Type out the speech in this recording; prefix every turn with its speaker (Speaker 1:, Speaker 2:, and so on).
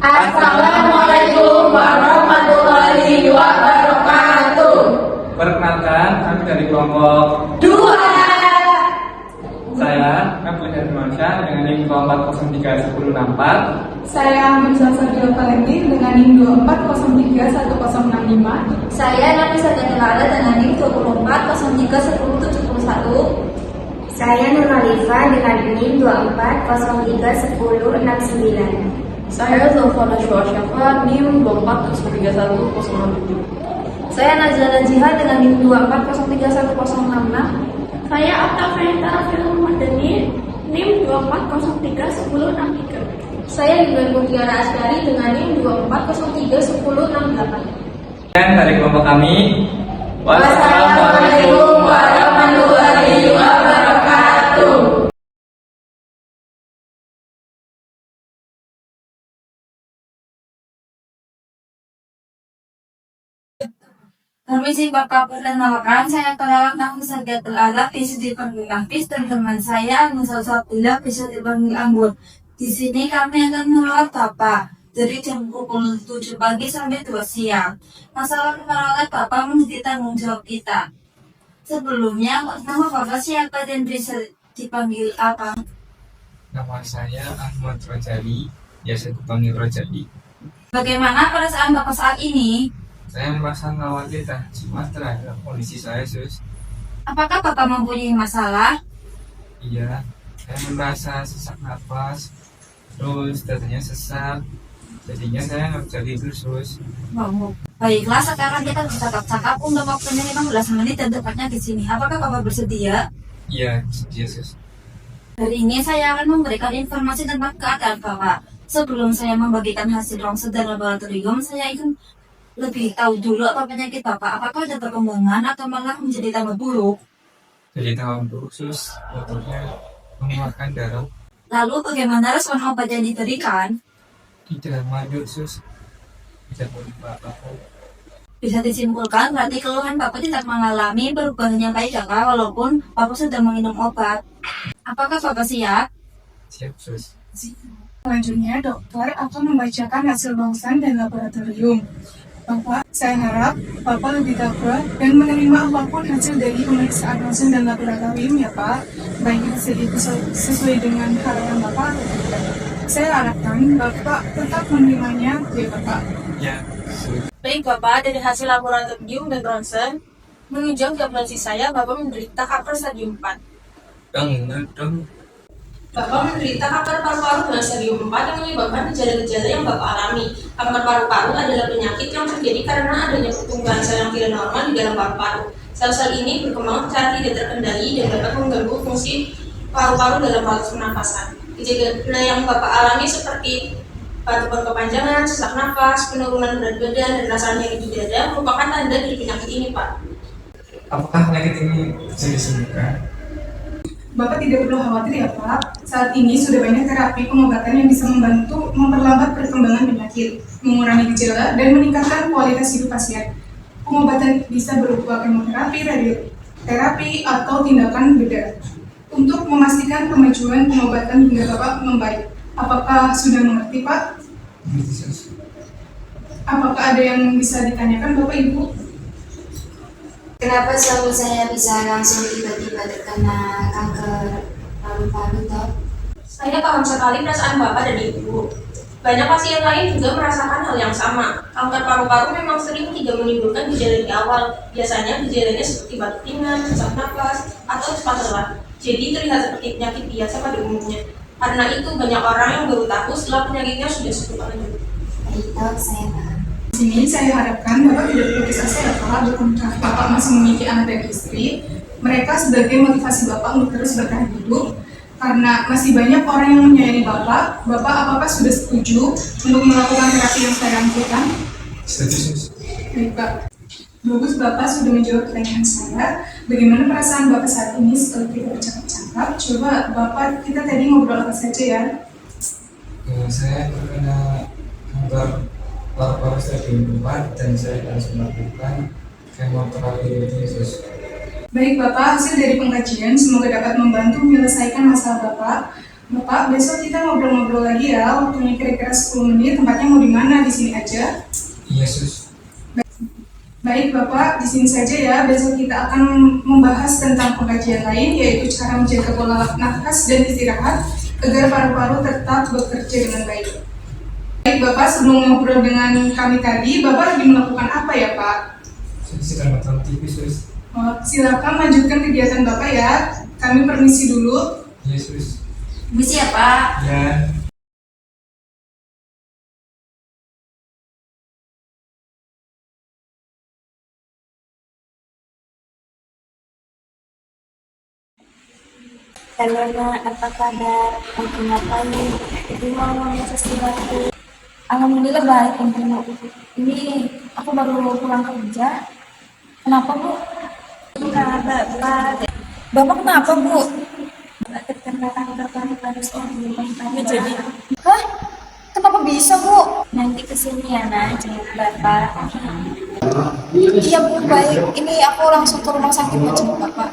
Speaker 1: Assalamualaikum warahmatullahi wabarakatuh.
Speaker 2: Perkenalkan, kami dari kelompok
Speaker 1: 2.
Speaker 2: saya, Abdul Hermansyah dengan NIM 24031064.
Speaker 3: Saya Mirza Sabila Valentine dengan NIM 24031065.
Speaker 4: Saya Nafisa Gatilala dengan NIM 24031071.
Speaker 5: Saya Nurmalifa dengan NIM 24031069.
Speaker 6: Saya Zulfa Nashwa Syafa, NIM 24031067.
Speaker 4: Saya Nazla Jihad dengan NIM 24031066.
Speaker 7: Saya Octavia Raffiul Madani, NIM 24031063.
Speaker 4: Saya Ibrahim Mutiara Askari dengan NIM 24031068.
Speaker 2: Dan dari kelompok kami,
Speaker 1: Wassalamualaikum warahmatullahi wabarakatuh.
Speaker 8: Permisi Bapak, perkenalkan saya Kelawat Nafisa Gatilala, bisa dipanggil Nafis, dan teman saya Nusa Sabila, bisa dipanggil Anggur. Di sini kami akan merawat Bapak dari jam pukul 7 pagi sampai 2 siang. Masalah merawat Bapak menjadi tanggung jawab kita. Sebelumnya, nama Bapak siapa dan bisa dipanggil apa?
Speaker 9: Nama saya Ahmad Rojali, biasa dipanggil Rojali.
Speaker 8: Bagaimana perasaan Bapak saat ini?
Speaker 9: Saya merasa khawatir dan cemas terhadap kondisi saya, Sus.
Speaker 8: Apakah Bapak mempunyai masalah?
Speaker 9: Iya, saya merasa sesak nafas, terus dadanya sesak, jadinya saya nggak bisa tidur, Sus.
Speaker 8: Baiklah, sekarang kita bercakap-cakap untuk waktunya 15 menit dan tepatnya di sini. Apakah Bapak bersedia?
Speaker 9: Iya, sedia, Sus.
Speaker 8: Hari ini saya akan memberikan informasi tentang keadaan Bapak. Sebelum saya membagikan hasil ronsen dan laboratorium, saya ingin lebih tahu dulu apa penyakit Bapak. Apakah ada perkembangan atau malah menjadi tambah buruk?
Speaker 9: Jadi tahun buruk, Sus, dokternya mengeluarkan darah.
Speaker 8: Lalu bagaimana respon obat yang diberikan?
Speaker 9: Tidak lanjut, Sus. Tidak boleh apa-apa.
Speaker 8: Bisa disimpulkan berarti keluhan Bapak tidak mengalami perubahan yang baik ya, Kak, walaupun Bapak sudah minum obat. Apakah Bapak siap?
Speaker 9: Siap, Sus.
Speaker 3: Selanjutnya, dokter akan membacakan hasil ronsen dan laboratorium. Bapak, saya harap Bapak lebih tabah dan menerima apapun hasil dari pemeriksaan ronsen dan laboratorium ya Pak. Baik hasil itu sesuai dengan harapan Bapak. Saya harapkan Bapak tetap menerimanya ya Bapak.
Speaker 9: Ya, Sus.
Speaker 6: Baik Bapak, dari hasil laboratorium dan ronsen, menunjukkan diagnosis saya Bapak menderita kanker stadium 4.
Speaker 9: Dong.
Speaker 6: Bapak menderita kanker paru-paru dengan stadium 4 yang menyebabkan gejala-gejala yang Bapak alami. Kanker paru-paru adalah penyakit yang terjadi karena adanya pertumbuhan sel yang tidak normal di dalam paru-paru. Sel-sel ini berkembang secara tidak terkendali dan dapat mengganggu fungsi paru-paru dalam proses pernapasan. Gejala yang Bapak alami seperti batuk berkepanjangan, sesak nafas, penurunan berat badan, dan rasa nyeri di dada merupakan tanda dari penyakit ini, Pak.
Speaker 9: Apakah penyakit ini bisa disembuhkan?
Speaker 3: Bapak tidak perlu khawatir ya Pak. Saat ini sudah banyak terapi pengobatan yang bisa membantu memperlambat perkembangan penyakit, mengurangi gejala, dan meningkatkan kualitas hidup pasien. Pengobatan bisa berupa kemoterapi, radioterapi, atau tindakan bedah. Untuk memastikan kemajuan pengobatan hingga Bapak membaik. Apakah sudah mengerti Pak? Apakah ada yang bisa ditanyakan Bapak Ibu?
Speaker 5: Kenapa suami saya bisa langsung tiba-tiba terkena kanker paru-paru, Dok?
Speaker 6: Saya paham sekali perasaan Bapak dan Ibu. Banyak pasien lain juga merasakan hal yang sama. Kanker paru-paru memang sering tidak menimbulkan gejala di awal. Biasanya gejalanya seperti batuk ringan, sesak nafas, atau cepat lelah. Jadi terlihat seperti penyakit biasa pada umumnya. Karena itu banyak orang yang baru tahu setelah penyakitnya sudah cukup lanjut.
Speaker 5: Baik, Dok, saya paham.
Speaker 3: Di sini saya harapkan Bapak tidak putus asa ya Pak, berkontrak Bapak masih memiliki anak dan istri. Mereka sebagai motivasi Bapak untuk terus bertahan hidup. Karena masih banyak orang yang menyayangi Bapak, Bapak apakah sudah setuju untuk melakukan terapi yang saya anjurkan?
Speaker 9: Setuju, Sus.
Speaker 3: Baik Pak. Bagus Bapak sudah menjawab pertanyaan saya. Bagaimana perasaan Bapak saat ini setelah kita bercakap-cakap? Coba Bapak, kita tadi ngobrol apa saja ya?
Speaker 9: Saya terkena kanker paru-paru stadium 4 dan saya harus melakukan kemoterapi itu, Sus.
Speaker 3: Baik Bapak, hasil dari pengkajian semoga dapat membantu menyelesaikan masalah Bapak. Bapak, besok kita ngobrol-ngobrol lagi ya. Waktunya kira-kira 10 menit. Tempatnya mau di mana? Di sini aja.
Speaker 9: Iya, Sus.
Speaker 3: Baik Bapak, di sini saja ya. Besok kita akan membahas tentang pengkajian lain, yaitu cara menjaga pola nafas dan istirahat agar paru-paru tetap bekerja dengan baik. Baik Bapak, sebelum ngobrol dengan kami tadi, Bapak lagi melakukan apa ya Pak?
Speaker 9: Saya sedang nonton TV, Sus.
Speaker 3: Oh, silakan lanjutkan kegiatan Bapak ya. Kami permisi dulu.
Speaker 9: Iya, Sus.
Speaker 8: Misi ya Pak.
Speaker 9: Ya.
Speaker 8: Halo Nak, apa kabar? Lagi ngapain? Ibu mau ngomong sesuatu. Alhamdulillah baik, Ibu. Ini aku baru pulang kerja. Kenapa Bu? Enggak, Bapak. Bapak kenapa Bu? Terkena kanker paru-paru paru-paru. Jadi, hah? Kenapa bisa Bu? Nanti kesini ya Nak, jemput Bapak. Iya Bu, baik. Ini aku langsung ke rumah sakit mau jemput Bapak.